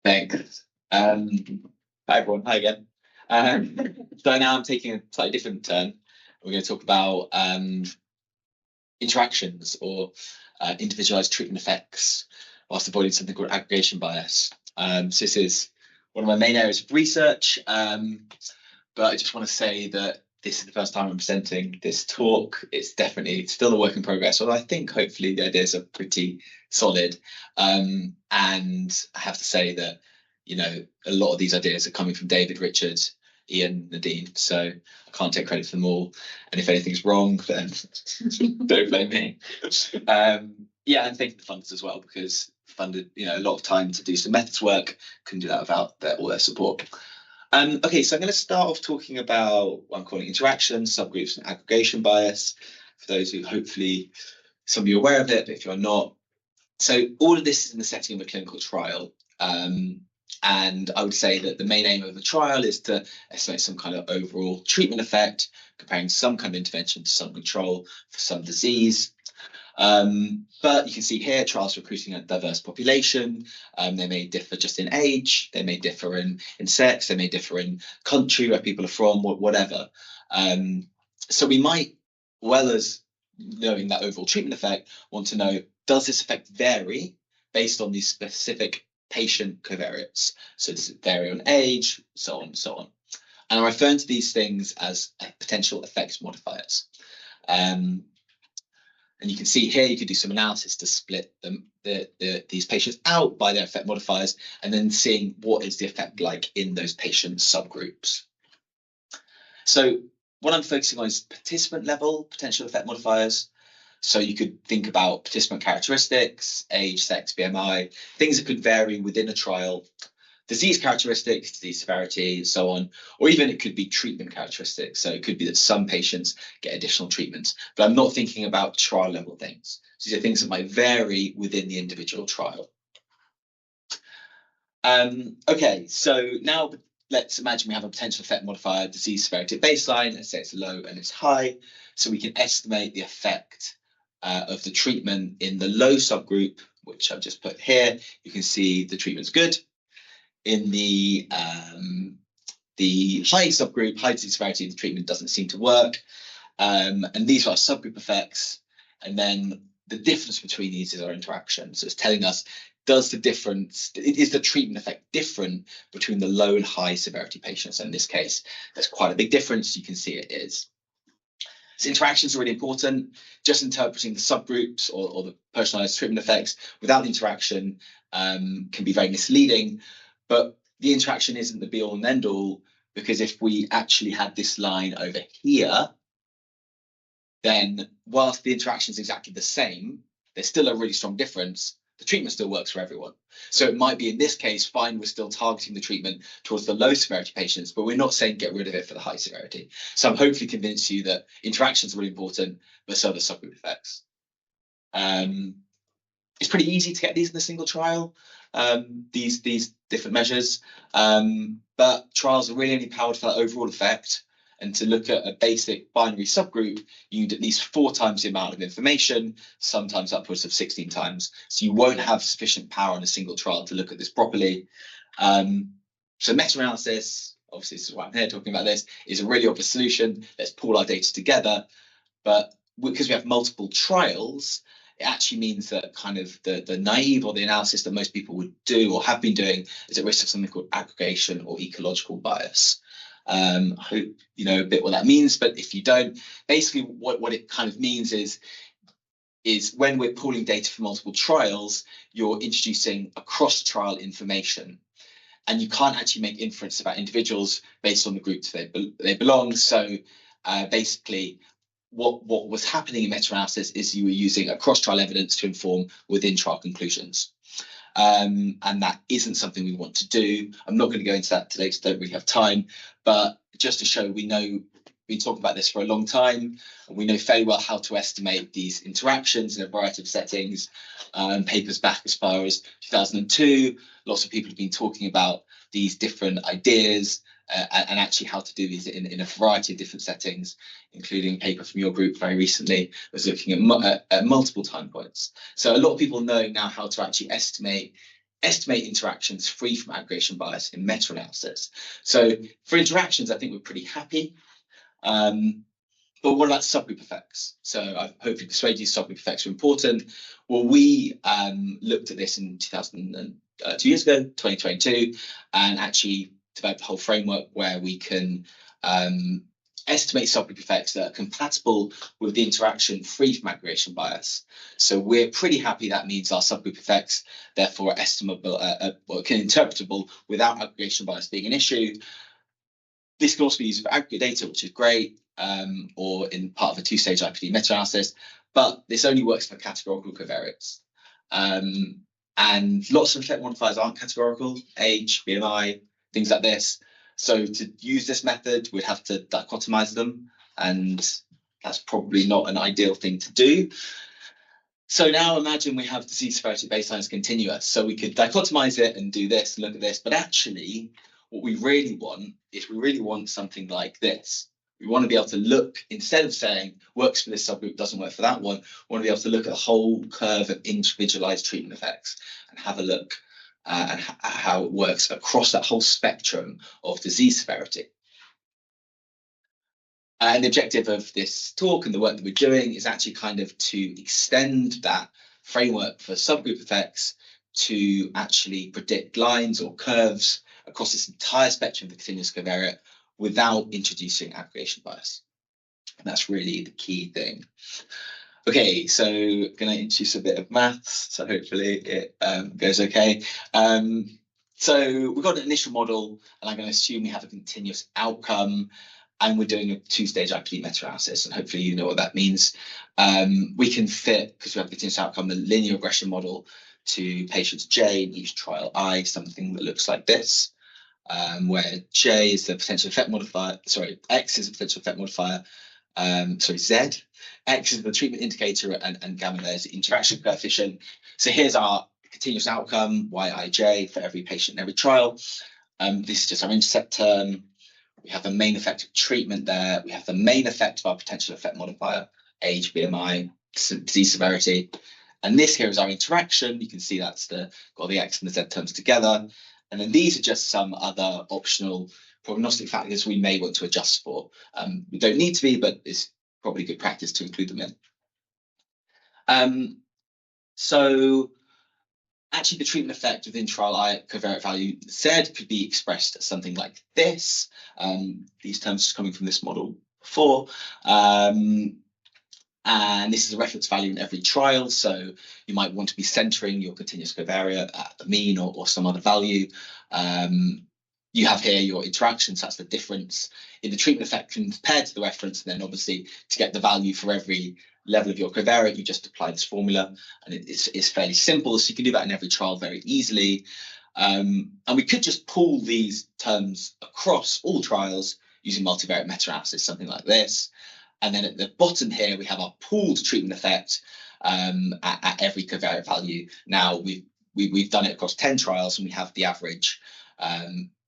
Thanks. Hi everyone. Hi again. So now I'm taking a slightly different turn. We're going to talk about interactions or individualized treatment effects whilst avoiding something called aggregation bias. So this is one of my main areas of research, but I just want to say that this is the first time I'm presenting this talk. It's definitely still a work in progress, although I think hopefully the ideas are pretty solid. And I have to say that, you know, a lot of these ideas are coming from David, Richard, Ian, Nadine, so I can't take credit for them all. And if anything's wrong, then don't blame me. Yeah, and thank the funders as well, because funded, you know, a lot of time to do some methods work, couldn't do that without all their support. Okay, so I'm going to start off talking about what I'm calling interactions, subgroups, and aggregation bias. For those who hopefully some of you are aware of it, but if you're not. So all of this is in the setting of a clinical trial. And I would say that the main aim of the trial is to estimate some kind of overall treatment effect, comparing some kind of intervention to some control for some disease. But you can see here trials recruiting a diverse population. They may differ just in age, they may differ in sex, they may differ in country where people are from, whatever. So we might, well as knowing that overall treatment effect, want to know, does this effect vary based on these specific patient covariates? So does it vary on age, so on and so on. And I'm referring to these things as potential effect modifiers. And you can see here, you could do some analysis to split these patients out by their effect modifiers, and then seeing what is the effect like in those patient subgroups. So what I'm focusing on is participant level potential effect modifiers. So you could think about participant characteristics, age, sex, BMI, things that could vary within a trial, disease characteristics, disease severity, so on, or even it could be treatment characteristics. So it could be that some patients get additional treatments, but I'm not thinking about trial level things. So these are things that might vary within the individual trial. Okay, so now let's imagine we have a potential effect modifier, disease severity at baseline. Let's say it's low and it's high. So we can estimate the effect of the treatment in the low subgroup, which I've just put here. You can see the treatment's good. In the high subgroup, high disease severity, the treatment doesn't seem to work. And these are subgroup effects. And then the difference between these is our interaction. So it's telling us, is the treatment effect different between the low and high severity patients? And in this case, there's quite a big difference. You can see it is. So interactions are really important. Just interpreting the subgroups or the personalized treatment effects without the interaction can be very misleading. But the interaction isn't the be all and end all, because if we actually had this line over here, then whilst the interaction is exactly the same, there's still a really strong difference. The treatment still works for everyone. So it might be in this case, fine, we're still targeting the treatment towards the low severity patients, but we're not saying get rid of it for the high severity. So I'm hopefully convinced you that interactions are really important, but so are the subgroup effects. It's pretty easy to get these in a single trial, these different measures, but trials are really only powered for that overall effect. And to look at a basic binary subgroup, you need at least 4 times the amount of information, sometimes upwards of 16 times. So you won't have sufficient power in a single trial to look at this properly. So meta-analysis, obviously this is why I'm here talking about this, is a really obvious solution. Let's pull our data together. But because we have multiple trials, it actually means that kind of the naive or the analysis that most people would do or have been doing is at risk of something called aggregation or ecological bias. I hope you know a bit what that means, but if you don't, basically what it kind of means is when we're pulling data from multiple trials, you're introducing across-trial information, and you can't actually make inference about individuals based on the groups they belong. So basically, what was happening in meta-analysis is you were using across-trial evidence to inform within-trial conclusions. And that isn't something we want to do. I'm not going to go into that today because I don't really have time, but just to show we've been talking about this for a long time, and we know fairly well how to estimate these interactions in a variety of settings. Papers back as far as 2002, lots of people have been talking about these different ideas and actually how to do these in a variety of different settings, including a paper from your group very recently was looking at multiple time points. So a lot of people know now how to actually estimate interactions free from aggregation bias in meta-analysis. So for interactions, I think we're pretty happy. But what about subgroup effects? So I've hopefully persuaded you subgroup effects are important. Well, we looked at this in 2 years ago, 2022, and actually developed a whole framework where we can estimate subgroup effects that are compatible with the interaction free from aggregation bias. So we're pretty happy that means our subgroup effects therefore are estimable, or can interpretable without aggregation bias being an issue. This can also be used for aggregate data, which is great, or in part of a two-stage IPD meta-analysis, but this only works for categorical covariates. And lots of effect modifiers aren't categorical, age, BMI, things like this. So to use this method, we'd have to dichotomize them, and that's probably not an ideal thing to do. So now imagine we have disease severity baselines continuous. So we could dichotomize it and do this and look at this, but actually what we really want is we really want something like this. We want to be able to look, instead of saying works for this subgroup, doesn't work for that one, we want to be able to look at the whole curve of individualized treatment effects and have a look at how it works across that whole spectrum of disease severity. And the objective of this talk and the work that we're doing is actually kind of to extend that framework for subgroup effects to actually predict lines or curves across this entire spectrum of the continuous covariate without introducing aggregation bias. And that's really the key thing. Okay, so I'm going to introduce a bit of maths, so hopefully it goes okay. So we've got an initial model, and I'm going to assume we have a continuous outcome, and we're doing a two-stage IPD meta-analysis, and hopefully you know what that means. We can fit, because we have a continuous outcome, a linear regression model to patients J in each trial I, something that looks like this, where J is the potential effect modifier, sorry, X is the potential effect modifier, Z, X is the treatment indicator, and gamma there is the interaction coefficient. So here's our continuous outcome, Yij, for every patient in every trial. This is just our intercept term. We have the main effect of treatment there. We have the main effect of our potential effect modifier, age, BMI, disease severity. And this here is our interaction. You can see that's got the X and the Z terms together. And then these are just some other optional prognostic factors we may want to adjust for. We don't need to be, but it's probably good practice to include them in. So actually the treatment effect within trial I covariate value Z could be expressed as something like this. These terms are coming from this model before. And this is a reference value in every trial. So you might want to be centering your continuous covariate at the mean or some other value. You have here your interactions, that's the difference in the treatment effect compared to the reference. And then obviously to get the value for every level of your covariate, you just apply this formula, and it's fairly simple. So you can do that in every trial very easily. And we could just pool these terms across all trials using multivariate meta-analysis, something like this. And then at the bottom here, we have our pooled treatment effect at every covariate value. Now we've done it across 10 trials, and we have the average.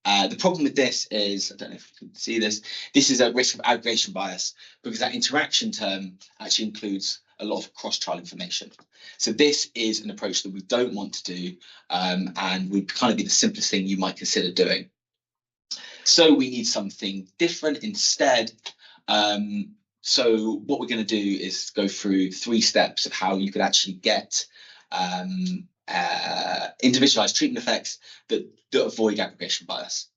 The problem with this is, I don't know if you can see this, this is a risk of aggregation bias, because that interaction term actually includes a lot of cross-trial information. So this is an approach that we don't want to do, and would kind of be the simplest thing you might consider doing. So we need something different instead. So what we're going to do is go through 3 steps of how you could actually get individualized treatment effects that avoid aggregation bias.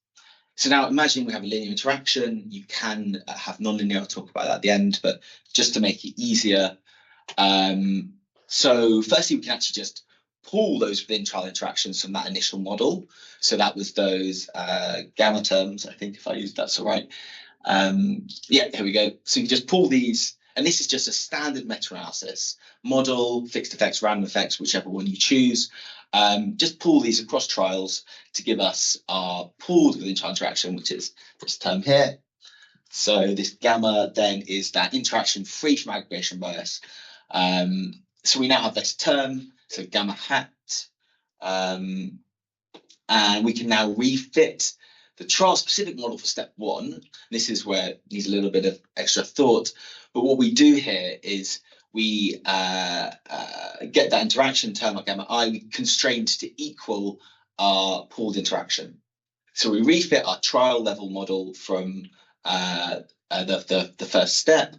So now imagine we have a linear interaction. You can have nonlinear, I'll talk about that at the end, but just to make it easier. So firstly, we can actually just pull those within trial interactions from that initial model. So that was those gamma terms, I think, if I use that's all right. Yeah, here we go. So you just pull these, and this is just a standard meta-analysis model, fixed effects, random effects, whichever one you choose. Just pull these across trials to give us our pooled within trial interaction, which is this term here. So this gamma then is that interaction free from aggregation bias. So we now have this term, so gamma hat, and we can now refit the trial-specific model for step 1. This is where it needs a little bit of extra thought. But what we do here is we get that interaction term, like gamma I, constrained to equal our pooled interaction. So we refit our trial level model from the first step,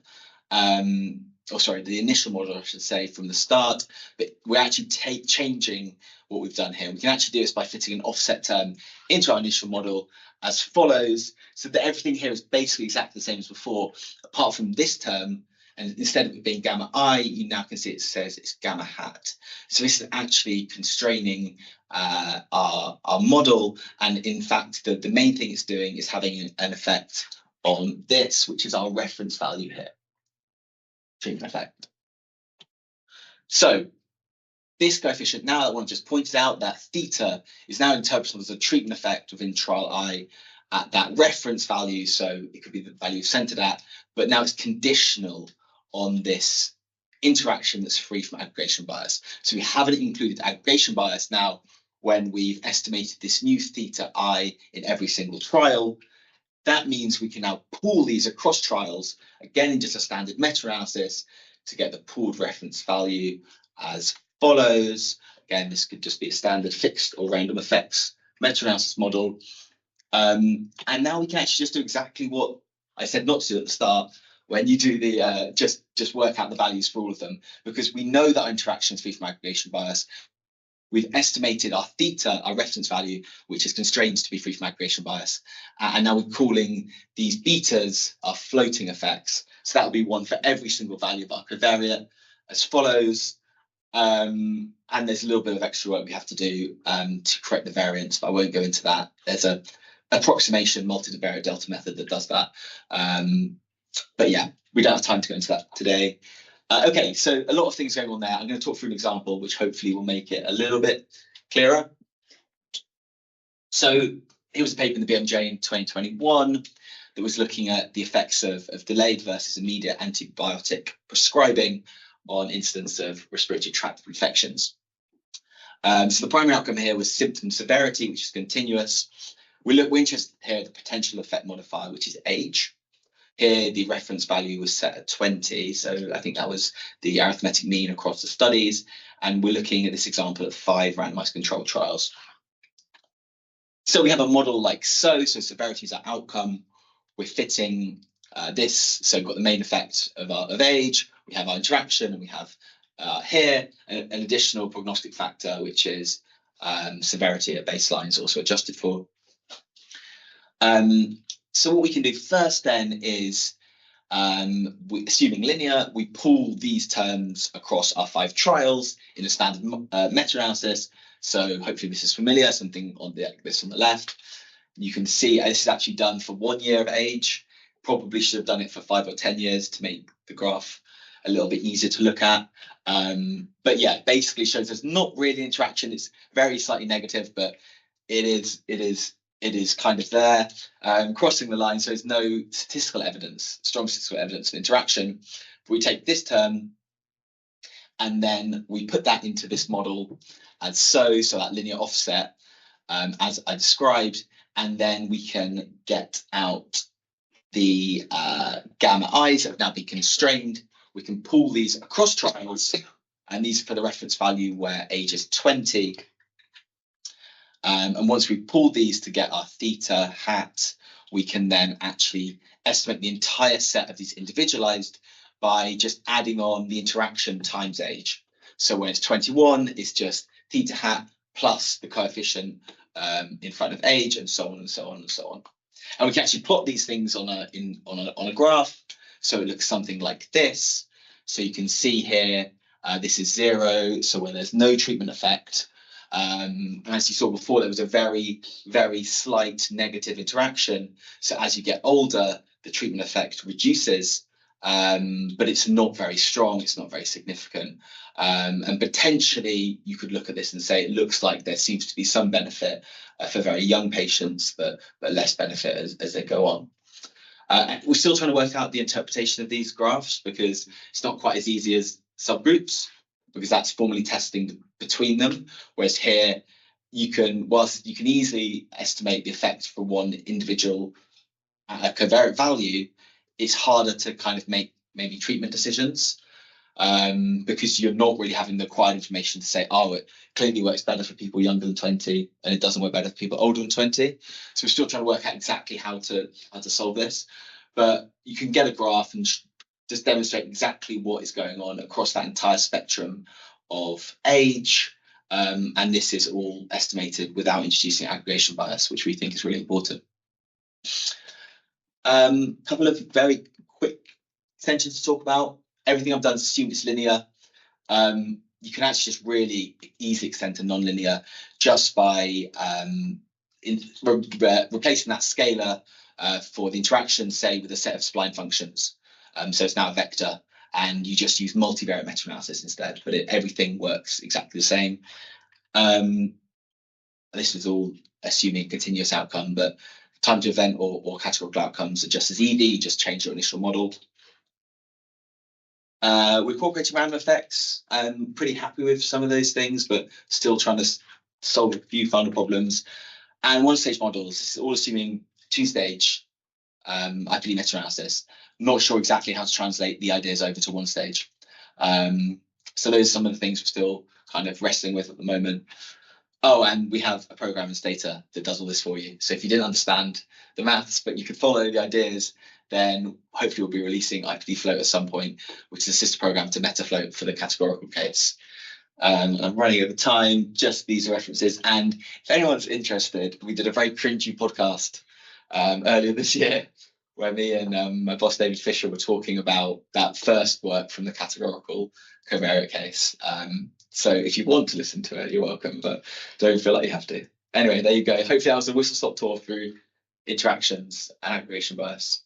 the initial model, I should say, from the start, but we're actually changing what we've done here. We can actually do this by fitting an offset term into our initial model as follows, so that everything here is basically exactly the same as before, apart from this term. And instead of it being gamma I, you now can see it says it's gamma hat. So this is actually constraining our model. And in fact, the main thing it's doing is having an effect on this, which is our reference value here. Treatment effect. So this coefficient, now that one just pointed out, that theta is now interpreted as a treatment effect within trial I at that reference value. So it could be the value centered at, but now it's conditional on this interaction that's free from aggregation bias. So we haven't included aggregation bias now when we've estimated this new theta I in every single trial. That means we can now pool these across trials, again in just a standard meta-analysis, to get the pooled reference value as follows. Again, this could just be a standard fixed or random effects meta-analysis model. And now we can actually just do exactly what I said not to do at the start, when you do the just work out the values for all of them, because we know that our interaction is free from aggregation bias. We've estimated our theta, our reference value, which is constrained to be free from aggregation bias. And now we're calling these betas our floating effects. So that will be one for every single value of our covariate as follows. And there's a little bit of extra work we have to do to correct the variance, but I won't go into that. There's a approximation multivariate delta method that does that. But yeah, we don't have time to go into that today. Okay, so a lot of things going on there. I'm going to talk through an example which hopefully will make it a little bit clearer. So here was a paper in the BMJ in 2021 that was looking at the effects of delayed versus immediate antibiotic prescribing on incidence of respiratory tract infections. So the primary outcome here was symptom severity, which is continuous. We're interested here at the potential effect modifier, which is age. Here, the reference value was set at 20. So I think that was the arithmetic mean across the studies. And we're looking at this example of 5 randomized controlled trials. So we have a model like so severity is our outcome. We're fitting this. So we've got the main effect of age. We have our interaction, and we have here an additional prognostic factor, which is severity at baseline is also adjusted for. So what we can do first then is, assuming linear, we pool these terms across our 5 trials in a standard meta-analysis. So hopefully this is familiar, something on this on the left. You can see this is actually done for 1 year of age. Probably should have done it for 5 or 10 years to make the graph a little bit easier to look at. But yeah, basically shows there's not really interaction. It's very slightly negative, but it is kind of there, crossing the line. So there's no statistical evidence, strong statistical evidence of interaction. We take this term and then we put that into this model as so that linear offset, as I described, and then we can get out the gamma i's that have now been constrained. We can pool these across trials, and these are for the reference value where age is 20. And once we pull these to get our theta hat, we can then actually estimate the entire set of these individualized by just adding on the interaction times age. So when it's 21, it's just theta hat plus the coefficient in front of age, and so on and so on and so on. And we can actually plot these things on a graph. So it looks something like this. So you can see here, this is 0. So when there's no treatment effect, as you saw before, there was a very, very slight negative interaction. So as you get older, the treatment effect reduces, but it's not very strong. It's not very significant. And potentially you could look at this and say it looks like there seems to be some benefit for very young patients, but less benefit as they go on. We're still trying to work out the interpretation of these graphs because it's not quite as easy as subgroups, because that's formally testing between them. Whereas here, whilst you can easily estimate the effect for one individual at a covariate value, it's harder to kind of make maybe treatment decisions, because you're not really having the required information to say, oh, it clearly works better for people younger than 20 and it doesn't work better for people older than 20. So we're still trying to work out exactly how to solve this. But you can get a graph and just demonstrate exactly what is going on across that entire spectrum of age. And this is all estimated without introducing aggregation bias, which we think is really important. A couple of very quick extensions to talk about. Everything I've done is assumed it's linear. You can actually just really easily extend to nonlinear just by replacing that scalar for the interaction, say, with a set of spline functions. So it's now a vector, and you just use multivariate meta-analysis instead, but everything works exactly the same. This is all assuming continuous outcome, but time to event or categorical outcomes are just as easy. You just change your initial model. We're incorporating random effects. I'm pretty happy with some of those things, but still trying to solve a few final problems. And one-stage models, this is all assuming two-stage IPD meta-analysis. Not sure exactly how to translate the ideas over to one stage. So those are some of the things we're still kind of wrestling with at the moment. Oh, and we have a program in Stata that does all this for you. So if you didn't understand the maths, but you could follow the ideas, then hopefully we'll be releasing IPD Float at some point, which is a sister program to MetaFloat for the categorical case. I'm running over time, just these references. And if anyone's interested, we did a very cringy podcast earlier this year where me and my boss David Fisher were talking about that first work from the categorical covariate case. So if you want to listen to it, you're welcome, but don't feel like you have to. Anyway, there you go. Hopefully that was a whistle-stop tour through interactions and aggregation bias.